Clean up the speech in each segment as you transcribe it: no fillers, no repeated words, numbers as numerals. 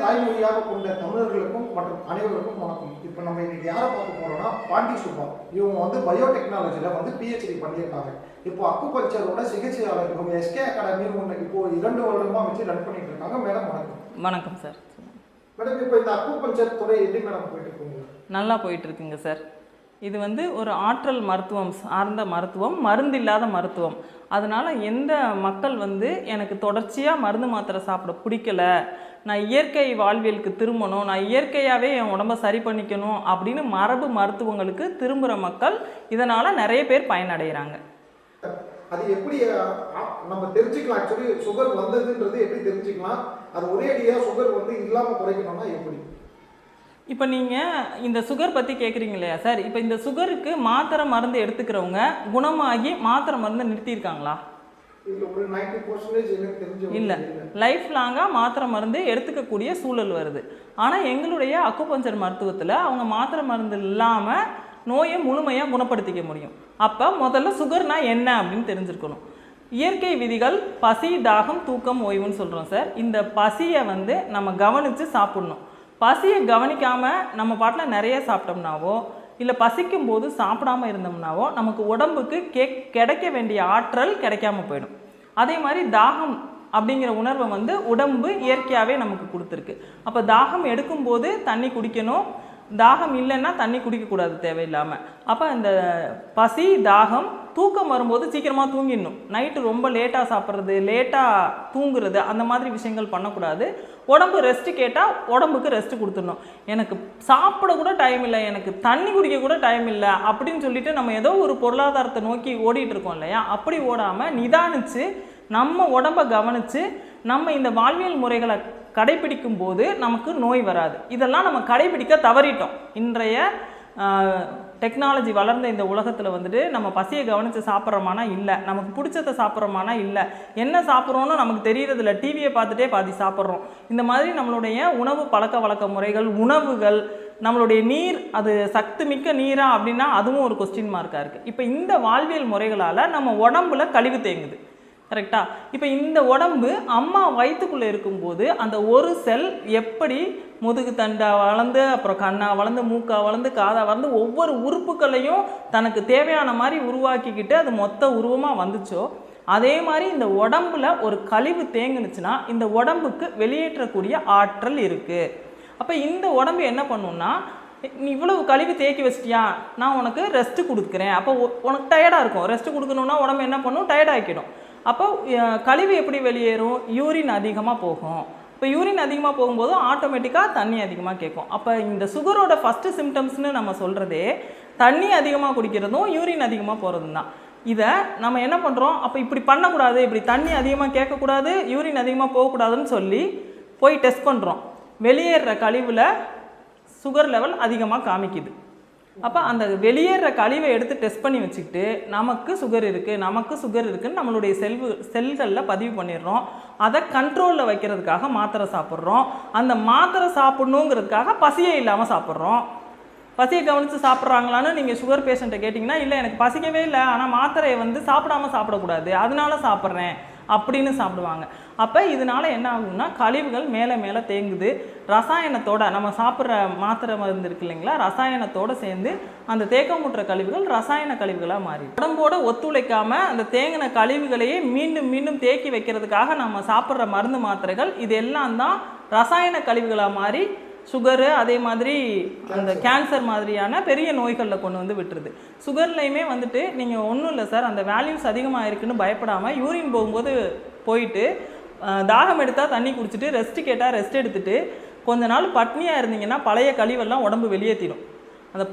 தாய்மொழியாக கொண்ட தமிழர்களுக்கும் மற்றும் அனைவருக்கும் வணக்கம். இப்போ நம்ம இன்னைக்கு யாரை பார்க்க போறோம்னா பாண்டி சுப்பா. இவங்க வந்து பயோடெக்னாலஜியில் வந்து பிஹெச்டி பண்ணியிருக்காங்க. இப்போ அக்குபஞ்சரோட சிகிச்சையாளர் இவங்க எஸ்கே அகாடமின்னு ஒன்று இப்போ 2 வருடமாக வச்சு ரன் பண்ணிட்டு இருக்காங்க. மேடம் வணக்கம். வணக்கம் சார். மேடம், இப்போ இந்த அக்குபஞ்சர் துறை எப்படி மேடம் போயிட்டு இருக்குங்க? நல்லா போயிட்டு இருக்குங்க சார். இது வந்து ஒரு ஆற்றல் மருத்துவம் சார்ந்த மருத்துவம், மருந்தில்லாத மருத்துவம். அதனால் எந்த மக்கள் வந்து எனக்கு தொடர்ச்சியாக மருந்து மாத்திரை சாப்பிட பிடிக்கல, நான் இயற்கை வாழ்வியலுக்கு திரும்பணும், நான் இயற்கையாகவே என் உடம்பை சரி பண்ணிக்கணும் அப்படின்னு மரபு மருத்துவங்களுக்கு திரும்புகிற மக்கள் இதனால் நிறைய பேர் பயனடைகிறாங்க. அது எப்படி நம்ம தெரிஞ்சுக்கலாம்? ஆக்சுவலி சுகர் வந்ததுன்றது எப்படி தெரிஞ்சுக்கலாம்? அது ஒரே அடியாக சுகர் வந்து இல்லாமல் குறைக்கணும்னா எப்படி? இப்போ நீங்கள் இந்த சுகர் பற்றி கேட்குறீங்க இல்லையா சார்? இப்போ இந்த சுகருக்கு மாத்திரை மருந்து எடுத்துக்கிறவங்க குணமாகி மாத்திரை மருந்து நிறுத்தியிருக்காங்களா? இல்லை, லைஃப் லாங்காக மாத்திரை மருந்து எடுத்துக்கக்கூடிய சூழல் வருது. ஆனால் எங்களுடைய அக்குபஞ்சர் மருத்துவத்தில் அவங்க மாத்திரை மருந்து இல்லாமல் நோயை முழுமையாக குணப்படுத்திக்க முடியும். அப்போ முதல்ல சுகர்னா என்ன அப்படின்னு தெரிஞ்சுருக்கணும். இயற்கை விதிகள் பசி, தாகம், தூக்கம், ஓய்வுன்னு சொல்கிறோம் சார். இந்த பசியை வந்து நம்ம கவனித்து சாப்பிட்ணும். பசியை கவனிக்காமல் நம்ம பாட்டில் நிறைய சாப்பிட்டோம்னாவோ இல்லை பசிக்கும் போது சாப்பிடாமல் இருந்தோம்னாவோ நமக்கு உடம்புக்கு கிடைக்க வேண்டிய ஆற்றல் கிடைக்காம போயிடும். அதே மாதிரி தாகம் அப்படிங்கிற உணர்வை வந்து உடம்பு இயற்கையாகவே நமக்கு கொடுத்துருக்கு. அப்போ தாகம் எடுக்கும்போது தண்ணி குடிக்கணும், தாகம் இல்லைன்னா தண்ணி குடிக்கக்கூடாது தேவையில்லாமல். அப்போ இந்த பசி, தாகம், தூக்கம் வரும்போது சீக்கிரமாக தூங்கிடணும். நைட்டு ரொம்ப லேட்டாக சாப்பிட்றது, லேட்டாக தூங்குறது, அந்த மாதிரி விஷயங்கள் பண்ணக்கூடாது. உடம்பு ரெஸ்ட்டு கேட்டால் உடம்புக்கு ரெஸ்ட்டு கொடுத்துடணும். எனக்கு சாப்பிட கூட டைம் இல்லை, எனக்கு தண்ணி குடிக்க கூட டைம் இல்லை அப்படின்னு சொல்லிட்டு நம்ம ஏதோ ஒரு பொருளாதாரத்தை நோக்கி ஓடிட்டு இருக்கோம் இல்லையா? அப்படி ஓடாமல் நிதானித்து நம்ம உடம்பை கவனித்து நம்ம இந்த வாழ்வியல் முறைகளை கடைபிடிக்கும் போது நமக்கு நோய் வராது. இதெல்லாம் நம்ம கடைபிடிக்க தவறிட்டோம். இன்றைய டெக்னாலஜி வளர்ந்த இந்த உலகத்தில் வந்துட்டு நம்ம பசியை கவனித்து சாப்பிட்றோமானா இல்லை, நமக்கு பிடிச்சதை சாப்பிட்றோமானா இல்லை, என்ன சாப்பிட்றோன்னு நமக்கு தெரியறதில்ல, டிவியை பார்த்துட்டே பாதி சாப்பிட்றோம். இந்த மாதிரி நம்மளுடைய உணவு பழக்க வழக்க முறைகள், உணவுகள், நம்மளுடைய நீர், அது சக்தி மிக்க நீரா அப்படின்னா அதுவும் ஒரு கொஸ்டின் மார்க்காக இருக்குது. இப்போ இந்த வாழ்வியல் முறைகளால் நம்ம உடம்புல கழிவு தேங்குது. கரெக்டா? இப்போ இந்த உடம்பு அம்மா வயிற்றுக்குள்ளே இருக்கும்போது அந்த ஒரு செல் எப்படி முதுகு தண்டா வளர்ந்து, அப்புறம் கண்ணா வளர்ந்து, மூக்கா வளர்ந்து, காதா வளர்ந்து, ஒவ்வொரு உறுப்புகளையும் தனக்கு தேவையான மாதிரி உருவாக்கிக்கிட்டு அது மொத்த உருவமாக வந்துச்சோ, அதே மாதிரி இந்த உடம்புல ஒரு கழிவு தேங்குனுச்சுன்னா இந்த உடம்புக்கு வெளியேற்றக்கூடிய ஆற்றல் இருக்குது. அப்போ இந்த உடம்பு என்ன பண்ணுன்னா, நீ இவ்வளவு கழிவு தேக்கி வச்சிட்டியா, நான் உனக்கு ரெஸ்ட்டு கொடுக்குறேன். அப்போ உனக்கு டயர்டாக இருக்கும். ரெஸ்ட்டு கொடுக்கணுன்னா உடம்பு என்ன பண்ணும்? டயர்டாகிக்கிடும். அப்போ கழிவு எப்படி வெளியேறும்? யூரின் அதிகமாக போகும். இப்போ யூரின் அதிகமாக போகும்போது ஆட்டோமேட்டிக்காக தண்ணி அதிகமாக கேட்கும். அப்போ இந்த சுகரோட ஃபஸ்ட்டு சிம்டம்ஸ்னு நம்ம சொல்கிறதே தண்ணி அதிகமாக குடிக்கிறதும் யூரின் அதிகமாக போகிறதும் தான். இதை நம்ம என்ன பண்ணுறோம்? அப்போ இப்படி பண்ணக்கூடாது, இப்படி தண்ணி அதிகமாக கேட்கக்கூடாது, யூரின் அதிகமாக போகக்கூடாதுன்னு சொல்லி போய் டெஸ்ட் பண்ணுறோம். வெளியேற கழிவில் சுகர் லெவல் அதிகமாக காமிக்குது. அப்போ அந்த வெளியேற கழிவை எடுத்து டெஸ்ட் பண்ணி வச்சுக்கிட்டு நமக்கு சுகர் இருக்குதுன்னு நம்மளுடைய செல்களில் பதிவு பண்ணிடுறோம். அதை கண்ட்ரோலில் வைக்கிறதுக்காக மாத்திரை சாப்பிட்றோம். அந்த மாத்திரை சாப்பிட்ணுங்கிறதுக்காக பசியே இல்லாமல் சாப்பிட்றோம். பசியை கவனித்து சாப்பிட்றாங்களான்னு நீங்கள் சுகர் பேஷண்ட்டை கேட்டிங்கன்னா, இல்லை எனக்கு பசிக்கவே இல்லை, ஆனால் மாத்திரையை வந்து சாப்பிடக்கூடாது, அதனால சாப்பிட்றேன் அப்படின்னு சாப்பிடுவாங்க. அப்போ இதனால் என்ன ஆகும்னா கழிவுகள் மேலே மேலே தேங்குது. ரசாயனத்தோடு நம்ம சாப்பிட்ற மாத்திரை மருந்து இருக்கு இல்லைங்களா, ரசாயனத்தோடு சேர்ந்து அந்த தேக்கமுற்ற கழிவுகள் ரசாயன கழிவுகளாக மாறி உடம்போடு ஒத்துழைக்காமல் அந்த தேங்கின கழிவுகளையே மீண்டும் மீண்டும் தேக்கி வைக்கிறதுக்காக நம்ம சாப்பிட்ற மருந்து மாத்திரைகள் இது எல்லாம் தான் ரசாயன கழிவுகளாக மாறி சுகரு, அதே மாதிரி அந்த கேன்சர் மாதிரியான பெரிய நோய்களில் கொண்டு வந்து விட்டுருது. சுகர்லையுமே வந்துட்டு நீங்கள் ஒன்றும் இல்லை சார், அந்த வேல்யூஸ் அதிகமாக இருக்குன்னு பயப்படாமல் யூரின் போகும்போது போயிட்டு தாகம் எடுத்தால் தண்ணி குடிச்சிட்டு ரெஸ்ட்டு கேட்டால் ரெஸ்ட் எடுத்துகிட்டு கொஞ்ச நாள் பட்னியாக இருந்தீங்கன்னா பழைய கழிவெல்லாம் உடம்பு வெளியேற்றிடும். அந்த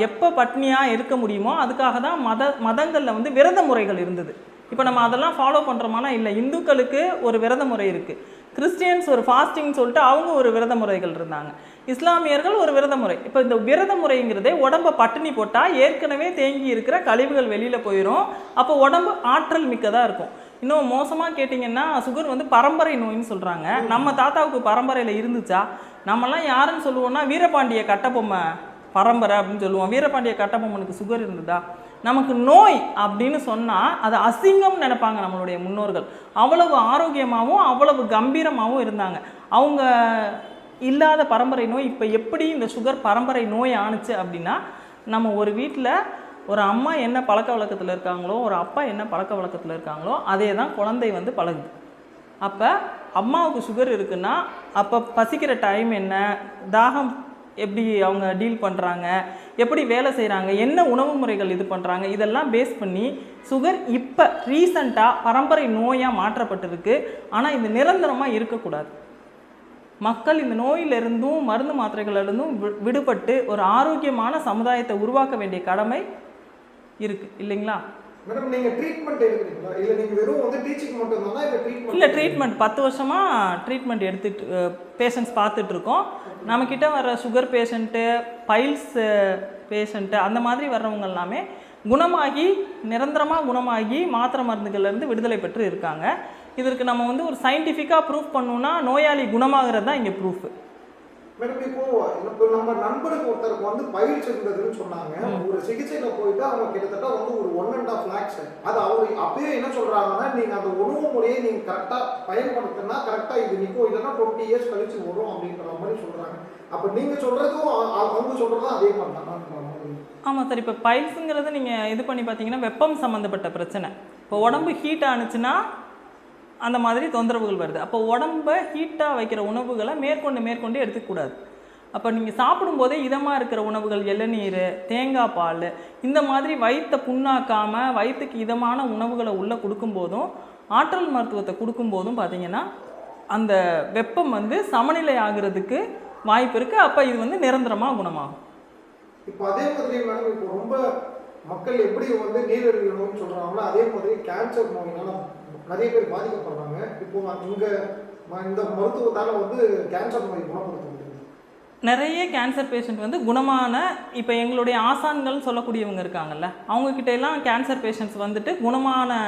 எப்போ பட்னியாக இருக்க முடியுமோ அதுக்காக தான் மதங்களில் வந்து விரத முறைகள் இருந்தது. இப்போ நம்ம அதெல்லாம் ஃபாலோ பண்ணுறோமானா இல்லை. இந்துக்களுக்கு ஒரு விரத முறை இருக்குது, கிறிஸ்டியன்ஸ் ஒரு ஃபாஸ்டிங் சொல்லிட்டு அவங்க ஒரு விரத முறைகள் இருந்தாங்க, இஸ்லாமியர்கள் ஒரு விரத முறை. இப்போ இந்த விரத முறைங்கிறதே உடம்பை பட்டினி போட்டால் ஏற்கனவே தேங்கி இருக்கிற கழிவுகள் வெளியில் போயிடும். அப்போ உடம்பு ஆற்றல் மிக்கதாக இருக்கும். இன்னும் மோசமாக கேட்டிங்கன்னா சுகர் வந்து பரம்பரை நோயின்னு சொல்கிறாங்க. நம்ம தாத்தாவுக்கு பரம்பரையில் இருந்துச்சா? நம்மலாம் யாருன்னு சொல்லுவோம்னா வீரபாண்டிய கட்டபொம்மை பரம்பரை அப்படின்னு சொல்லுவோம். வீரபாண்டிய கட்டபொம்மனுக்கு சுகர் இருந்ததா? நமக்கு நோய் அப்படின்னு சொன்னால் அது அசிங்கம் நினைப்பாங்க நம்மளுடைய முன்னோர்கள். அவ்வளவு ஆரோக்கியமாகவும் அவ்வளவு கம்பீரமாகவும் இருந்தாங்க. அவங்க இல்லாத பரம்பரை நோய் இப்போ எப்படி இந்த சுகர் பரம்பரை நோய் ஆணுச்சு அப்படின்னா, நம்ம ஒரு வீட்டில் ஒரு அம்மா என்ன பழக்க வழக்கத்தில் இருக்காங்களோ, ஒரு அப்பா என்ன பழக்க வழக்கத்தில் இருக்காங்களோ, அதே தான் குழந்தை வந்து பழகுது. அப்போ அம்மாவுக்கு சுகர் இருக்குன்னா அப்போ பசிக்கிற டைம் என்ன, தாகம் எப்படி அவங்க டீல் பண்ணுறாங்க, எப்படி வேலை செய்கிறாங்க, என்ன உணவு முறைகள் இது பண்ணுறாங்க, இதெல்லாம் பேஸ் பண்ணி சுகர் இப்போ ரீசண்டாக பரம்பரை நோயாக மாற்றப்பட்டிருக்கு. ஆனால் இது நிரந்தரமாக இருக்கக்கூடாது. மக்கள் இந்த நோயிலிருந்தும் மருந்து மாத்திரைகளிலிருந்தும் விடுபட்டு ஒரு ஆரோக்கியமான சமுதாயத்தை உருவாக்க வேண்டிய கடமை இருக்குது இல்லைங்களா? மேடம் நீங்க ட்ரீட்மெண்ட் எடுக்கிறீங்களா, இல்ல நீங்க வெறும் வந்து டீச்சிங் மட்டும் தானா, இல்ல ட்ரீட்மெண்ட்? இல்லை, ட்ரீட்மெண்ட் 10 வருஷமாக ட்ரீட்மெண்ட் எடுத்துட்டு பேஷண்ட்ஸ் பார்த்துட்ருக்கோம். நம்மக்கிட்ட வர சுகர் பேஷண்ட்டு, பைல்ஸ் பேஷண்ட்டு, அந்த மாதிரி வர்றவங்க எல்லாமே குணமாகி நிரந்தரமாக குணமாகி மாத்திரை மருந்துகள்லேருந்து விடுதலை பெற்று இருக்காங்க. இதற்கு நம்ம வந்து ஒரு சயின்டிஃபிக்காக ப்ரூஃப் பண்ணணும்னா நோயாளி குணமாகிறது தான் இங்கே ப்ரூஃபு. மேடம் இப்போ நம்ம நண்பருக்கு ஒருத்தருக்கு வந்து பயிற்சி இருந்ததுன்னு சொன்னாங்க. ஒரு சிகிச்சையில போயிட்டு அவங்க கிட்டத்தட்ட வந்து ஒரு 1.5 lakhs. அது அவரு அப்பயே என்ன சொல்றாங்கன்னா, நீங்க அந்த உணவு முறையை நீங்க கரெக்டா பயன்படுத்தினா கரெக்டா இது நிற்கும், இல்லைன்னா 20 years கழிச்சு வரும் அப்படின்ற மாதிரி சொல்றாங்க. அப்ப நீங்க சொல்றதும் அவங்க சொல்றதும் அதே மாதிரி தான். ஆமாம் சார். இப்போ பைல்ஸுங்கிறது நீங்கள் இது பண்ணி பார்த்தீங்கன்னா வெப்பம் சம்மந்தப்பட்ட பிரச்சனை. இப்போ உடம்பு ஹீட் ஆணுச்சுன்னா அந்த மாதிரி தொந்தரவுகள் வருது. அப்போ உடம்பை ஹீட்டாக வைக்கிற உணவுகளை மேற்கொண்டு எடுத்துக்கூடாது. அப்போ நீங்கள் சாப்பிடும்போதே இதமாக இருக்கிற உணவுகள், இளநீர், தேங்காய் பால், இந்த மாதிரி வயிற்றை புண்ணாக்காமல் வயிற்றுக்கு இதமான உணவுகளை உள்ளே கொடுக்கும்போதும் ஆற்றல் மருத்துவத்தை கொடுக்கும்போதும் பார்த்திங்கன்னா அந்த வெப்பம் வந்து சமநிலை ஆகிறதுக்கு வாய்ப்பு இருக்குது. அப்போ இது வந்து நிரந்தரமாக குணமாகும். இப்போ அதே மாதிரி மேடம் இப்போ ரொம்ப மக்கள் எப்படி வந்து நீரிழிவு நோய்னு சொல்கிறாங்களோ அதே மாதிரி கேன்சர் நோயினால நிறைய பேர் பாதிக்கப்படுறாங்க. இப்போ இங்கே இந்த மருத்துவத்தால் வந்து கேன்சர் நோய் குணப்படுத்த முடியும். நிறைய கேன்சர் பேஷண்ட் வந்து குணமான, இப்போ எங்களுடைய ஆசான்கள் சொல்லக்கூடியவங்க இருக்காங்கல்ல, அவங்கக்கிட்ட எல்லாம் கேன்சர் பேஷண்ட்ஸ் வந்துட்டு குணமான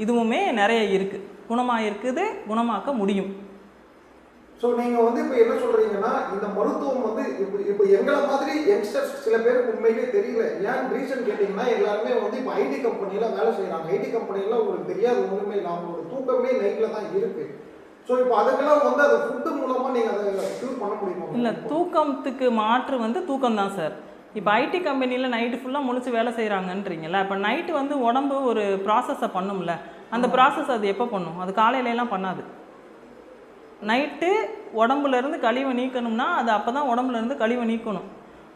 இதுவுமே நிறைய இருக்குது, குணமாக இருக்குது, குணமாக்க முடியும். ஸோ நீங்கள் வந்து இப்போ என்ன சொல்கிறீங்கன்னா, இந்த மருத்துவம் வந்து இப்போ எங்களை மாதிரி யங்ஸ்டர்ஸ் சில பேருக்கு உண்மையிலே தெரியல. ஏன் ரீசன் கேட்டிங்கன்னா, எல்லாருமே வந்து இப்போ ஐடி கம்பெனியில் வேலை செய்கிறாங்க. ஐடி கம்பெனியில் உங்களுக்கு தெரியாத ஒன்றுமே இல்லை, அவங்களோட தூக்கமே நைட்டில் தான் இருக்குது. ஸோ இப்போ அதுக்கெல்லாம் வந்து அதை ஃபுட்டு மூலமாக நீங்கள் அதை க்யூர் பண்ண முடியுமா? இல்லை, தூக்கத்துக்கு மாற்று வந்து தூக்கம் தான் சார். இப்போ ஐடி கம்பெனியில் நைட்டு ஃபுல்லாக முழிச்சு வேலை செய்கிறாங்கன்றீங்களா, இப்போ நைட்டு வந்து உடம்பு ஒரு ப்ராசஸை பண்ணும்ல, அந்த ப்ராசஸ் அது எப்போ பண்ணும்? அது காலையிலலாம் பண்ணாது. நைட்டு உடம்புலேருந்து கழிவை நீக்கணும்னா அது அப்போ தான் உடம்புலேருந்து கழிவை நீக்கணும்.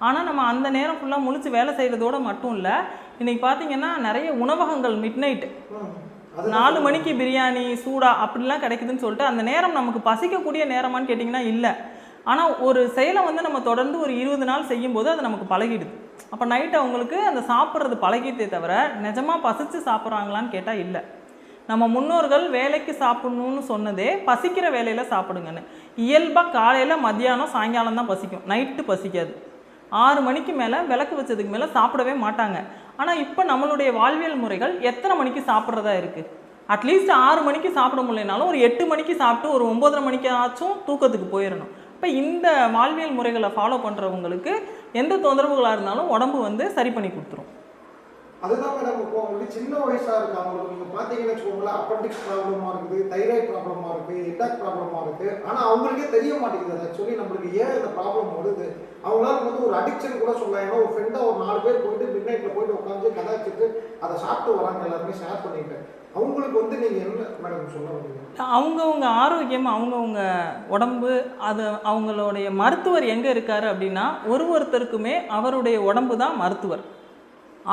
ஆனால் நம்ம அந்த நேரம் ஃபுல்லாக முழிச்சு வேலை செய்கிறதோடு மட்டும் இல்லை, இன்றைக்கி பார்த்திங்கன்னா நிறைய உணவகங்கள் மிட் நைட்டு 4 மணிக்கு பிரியாணி சூடா அப்படிலாம் கிடைக்குதுன்னு சொல்லிட்டு அந்த நேரம் நமக்கு பசிக்கக்கூடிய நேரமானு கேட்டிங்கன்னா இல்லை. ஆனால் ஒரு செயலை வந்து நம்ம தொடர்ந்து ஒரு 20 நாள் செய்யும்போது அது நமக்கு பழகிடுது. அப்போ நைட்டு அவங்களுக்கு அந்த சாப்பிட்றது பழகிட்டே தவிர நிஜமாக பசித்து சாப்பிட்றாங்களான்னு கேட்டால் இல்லை. நம்ம முன்னோர்கள் வேலைக்கு சாப்பிட்ணுன்னு சொன்னதே பசிக்கிற வேலையில் சாப்பிடுங்கன்னு. இயல்பாக காலையில் மத்தியானம் சாயங்காலம் தான் பசிக்கும், நைட்டு பசிக்காது. 6 மணிக்கு மேலே விளக்கு வச்சதுக்கு மேலே சாப்பிடவே மாட்டாங்க. ஆனால் இப்போ நம்மளுடைய வாழ்வியல் முறைகள் எத்தனை மணிக்கு சாப்பிட்றதா இருக்குது? அட்லீஸ்ட் 6 மணிக்கு சாப்பிட முடியலனாலும் ஒரு 8 மணிக்கு சாப்பிட்டு ஒரு 9:30 மணிக்காச்சும் தூக்கத்துக்கு போயிடணும். இப்போ இந்த வாழ்வியல் முறைகளை ஃபாலோ பண்ணுறவங்களுக்கு எந்த தொந்தரவுகளாக இருந்தாலும் உடம்பு வந்து சரி பண்ணி கொடுத்துரும். அதுதான் மேடம். இப்போ அவங்களுக்கு சின்ன வயசாக இருக்குது, அவங்களுக்கு நீங்கள் பார்த்தீங்கன்னு வச்சுக்கோங்களேன், அப்பண்டிக்ஸ் ப்ராப்ளமாக இருக்குது, தைராய்டு ப்ராப்ளமாக இருக்குது, ஹெட்டாக் ப்ராப்ளமாக இருக்குது. ஆனால் அவங்களுக்கே தெரிய மாட்டேங்குது. ஆக்சுவலி நம்மளுக்கு ஏன் இந்த ப்ராப்ளம் வருது, அவங்களால வந்து ஒரு அடிக்ஷன் கூட சொல்லலாம். ஏன்னா ஒரு ஃப்ரெண்டாக ஒரு 4 பேர் போயிட்டு மிட் நைட்டில் போயிட்டு உட்காந்து கதாச்சிட்டு அதை சாப்பிட்டு வராங்க, எல்லாருமே ஷேர் பண்ணிட்டு. அவங்களுக்கு வந்து நீங்கள் என்ன மேடம் சொல்ல முடியும்? அவங்கவுங்க ஆரோக்கியம், அவங்கவுங்க உடம்பு, அது அவங்களுடைய மருத்துவர் எங்கே இருக்கார் அப்படின்னா ஒருத்தருக்குமே அவருடைய உடம்பு தான் மருத்துவர்.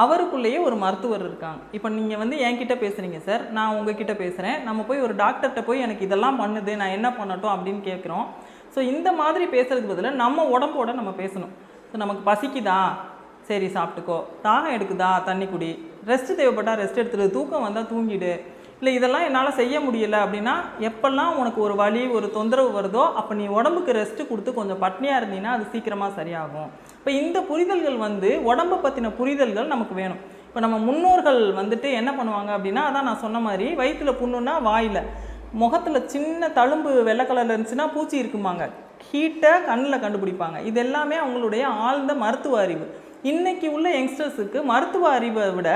அவருக்குள்ளேயே ஒரு மருத்துவர் இருக்காங்க. இப்போ நீங்கள் வந்து என்கிட்ட பேசுகிறீங்க சார், நான் உங்ககிட்ட பேசுகிறேன். நம்ம போய் ஒரு டாக்டர்கிட்ட போய் எனக்கு இதெல்லாம் பண்ணுது, நான் என்ன பண்ணட்டும் அப்படின்னு கேட்குறோம். ஸோ இந்த மாதிரி பேசுறதுக்கு பதிலாக நம்ம உடம்போட நம்ம பேசணும். ஸோ நமக்கு பசிக்குதா, சரி சாப்பிட்டுக்கோ, தாகம் எடுக்குதா, தண்ணி குடி, ரெஸ்ட் தேவைப்பட்டால் ரெஸ்ட் எடுத்துடு, தூக்கம் வந்தால் தூங்கிடு, இல்லை இதெல்லாம் என்னால் செய்ய முடியலை அப்படின்னா எப்பெல்லாம் உனக்கு ஒரு வலி ஒரு தொந்தரவு வருதோ அப்போ நீ உடம்புக்கு ரெஸ்ட்டு கொடுத்து கொஞ்சம் பட்னியாக இருந்தீங்கன்னா அது சீக்கிரமாக சரியாகும். இப்போ இந்த புரிதல்கள் வந்து உடம்பை பற்றின புரிதல்கள் நமக்கு வேணும். இப்போ நம்ம முன்னோர்கள் வந்துட்டு என்ன பண்ணுவாங்க அப்படின்னா, அதான் நான் சொன்ன மாதிரி வயிற்றில் புண்ணுன்னா வாயில், முகத்தில் சின்ன தழும்பு வெள்ளை கலரில் இருந்துச்சுன்னா பூச்சி இருக்குமாங்க, ஹீட்டை கண்ணில் கண்டுபிடிப்பாங்க. இது எல்லாமே அவங்களுடைய ஆழ்ந்த மருத்துவ அறிவு. இன்றைக்கி உள்ள யங்ஸ்டர்ஸுக்கு மருத்துவ அறிவை விட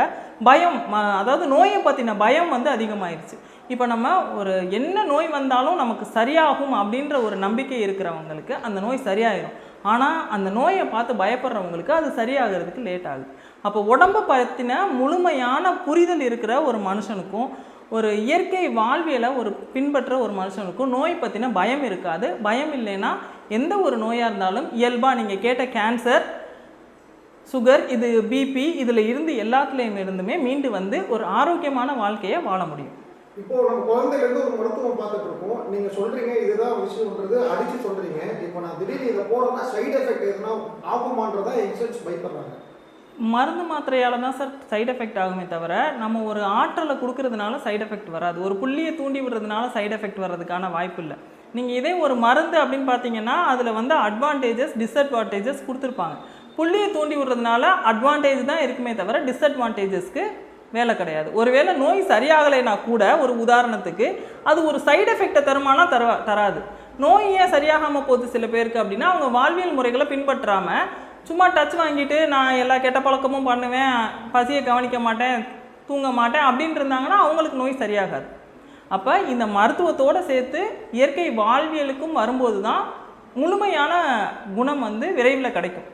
பயம், அதாவது நோயை பற்றின பயம் வந்து அதிகமாகிடுச்சு. இப்போ நம்ம ஒரு என்ன நோய் வந்தாலும் நமக்கு சரியாகும் அப்படின்ற ஒரு நம்பிக்கை இருக்கிறவங்களுக்கு அந்த நோய் சரியாயிடும். ஆனால் அந்த நோயை பார்த்து பயப்படுறவங்களுக்கு அது சரியாகிறதுக்கு லேட் ஆகுது. அப்போ உடம்பை பற்றின முழுமையான புரிதல் இருக்கிற ஒரு மனுஷனுக்கும் ஒரு இயற்கை வாழ்வியலை பின்பற்ற ஒரு மனுஷனுக்கும் நோய் பற்றின பயம் இருக்காது. பயம் இல்லைன்னா எந்த ஒரு நோயாக இருந்தாலும் இயல்பாக நீங்கள் கேட்ட கேன்சர், சுகர், இது பிபி, இதில் இருந்து எல்லாத்துலேயும் இருந்துமே மீண்டு வந்து ஒரு ஆரோக்கியமான வாழ்க்கையை வாழ முடியும். இப்போ நம்ம குழந்தையிலேருந்து ஒரு மருத்துவம் பார்த்துட்டு இருக்கோம். நீங்கள் சொல்கிறீங்க இதுதான் விஷயம்ன்றது அடித்து சொல்கிறீங்க. இப்போ நான் திடீர்னு இதை போடுறேன்னா சைடு எஃபெக்ட் எதுனா ஆகுமான்றதா யங்ஸ்டர்ஸ் பயப்படுறாங்க. மருந்து மாத்திரையால் தான் சார் சைடு எஃபெக்ட் ஆகுமே தவிர நம்ம ஒரு ஆற்றலை கொடுக்கறதுனால சைடு எஃபெக்ட் வராது. ஒரு புள்ளியை தூண்டி விடுறதுனால சைடு எஃபெக்ட் வர்றதுக்கான வாய்ப்பு இல்லை. நீங்கள் இதே ஒரு மருந்து அப்படின்னு பார்த்தீங்கன்னா அதில் வந்து அட்வான்டேஜஸ் டிஸ்அட்வான்டேஜஸ் கொடுத்துருப்பாங்க. புள்ளியை தூண்டி விடுறதுனால அட்வான்டேஜ் தான் இருக்குமே தவிர டிஸ்அட்வான்டேஜஸ்க்கு வேலை கிடையாது. ஒருவேளை நோய் சரியாகலைன்னா கூட ஒரு உதாரணத்துக்கு அது ஒரு சைடு எஃபெக்டை தருமானா தராது. நோய் ஏன் சரியாகாமல் போகுது சில பேருக்கு அப்படின்னா அவங்க வாழ்வியல் முறைகளை பின்பற்றாமல் சும்மா டச் வாங்கிட்டு நான் எல்லா கெட்ட பழக்கமும் பண்ணுவேன், பசியை கவனிக்க மாட்டேன், தூங்க மாட்டேன் அப்படின்னு இருந்தாங்கன்னா அவங்களுக்கு நோய் சரியாகாது. அப்போ இந்த மருத்துவத்தோடு சேர்த்து இயற்கை வாழ்வியலுக்கும் வரும்போது தான் முழுமையான குணம் வந்து விரைவில் கிடைக்கும்.